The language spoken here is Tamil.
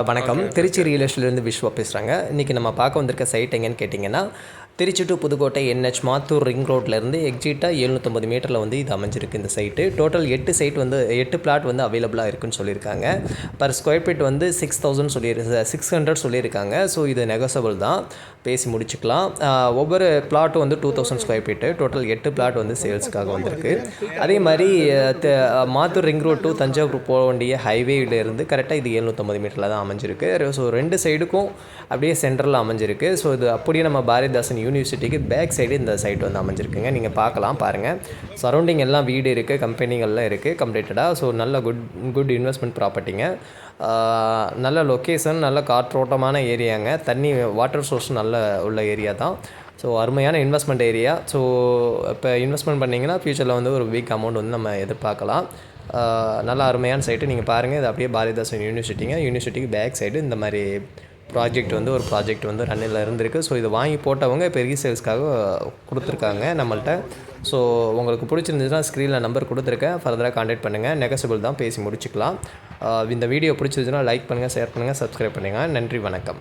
வணக்கம். திருச்சி ரியல் எஸ்டேட்லேருந்து விஸ்வா பேசுகிறாங்க. இன்றைக்கி நம்ம பார்க்க வந்திருக்க சைட் எங்கேன்னு கேட்டிங்கன்னா, Trichy to Pudukkottai NH Mathur ring ரோட்லேருந்து எக்ஸிட்டாக 750 மீட்டரில் வந்து இது அமைஞ்சிருக்கு இந்த சைட்டு. டோட்டல் 8 பிளாட் வந்து அவைலபிளாக இருக்குதுன்னு சொல்லியிருக்காங்க. பர் ஸ்கொயர் ஃபீட் வந்து 600 சொல்லியிருக்காங்க. ஸோ இது நெகோசபிள் தான், பேசி முடிச்சுக்கலாம். ஒவ்வொரு பிளாட்டும் வந்து 2000 ஸ்கொயர் ஃபீட்டு. டோட்டல் 8 பிளாட் வந்து சேல்ஸுக்காக வந்திருக்கு. அதே மாதிரி Mathur ring road to Thanjavur போக வேண்டிய ஹைவேலேருந்து கரெக்டாக இது 750 மீட்டரில் தான் அமைஞ்சிருக்கு. ஸோ 2 சைடுக்கும் அப்படியே சென்ட்ரலில் அமைஞ்சிருக்கு. ஸோ இது அப்படியே நம்ம பாரதிதாசன் யூனிவர்சிட்டிக்கு பேக் சைடு இந்த சைட் வந்து அமைஞ்சிருக்குங்க. நீங்கள் பார்க்கலாம், பாருங்கள். சரௌண்டிங் எல்லாம் வீடு இருக்குது, கம்பெனிகள்லாம் இருக்குது கம்ப்ளீட்டடாக. ஸோ நல்ல குட் இன்வெஸ்ட்மெண்ட் ப்ராப்பர்ட்டிங்க. நல்ல லொக்கேஷன், நல்ல காற்றோட்டமான ஏரியாங்க. தண்ணி வாட்டர் சோர்ஸ் நல்ல உள்ள ஏரியா தான். ஸோ அருமையான இன்வெஸ்ட்மெண்ட் ஏரியா. ஸோ இப்போ இன்வெஸ்ட்மெண்ட் பண்ணிங்கன்னா ஃப்யூச்சரில் வந்து ஒரு பிக் அமௌண்ட் வந்து நம்ம எதிர்பார்க்கலாம். நல்ல அருமையான சைட்டு. நீங்கள் பாருங்கள், இது அப்படியே பாரதிதாசன் யூனிவர்சிட்டிக்கு பேக் சைடு இந்த மாதிரி ஒரு ப்ராஜெக்ட் வந்து ரன்னில் இருந்திருக்கு. ஸோ இதை வாங்கி போட்டவங்க இப்போ ரீசேல்ஸ்க்காக கொடுத்துருக்காங்க நம்மள்ட்ட. ஸோ உங்களுக்கு பிடிச்சிருந்துச்சுன்னா ஸ்க்ரீனில் நம்பர் கொடுத்துருக்கேன், ஃபர்தராக கான்டாக்ட் பண்ணுங்கள். நெகோசியபிள் தான், பேசி முடிச்சுக்கலாம். இந்த வீடியோ பிடிச்சிருந்துச்சுன்னா லைக் பண்ணுங்கள், ஷேர் பண்ணுங்கள், சப்ஸ்கிரைப் பண்ணுங்கள். நன்றி, வணக்கம்.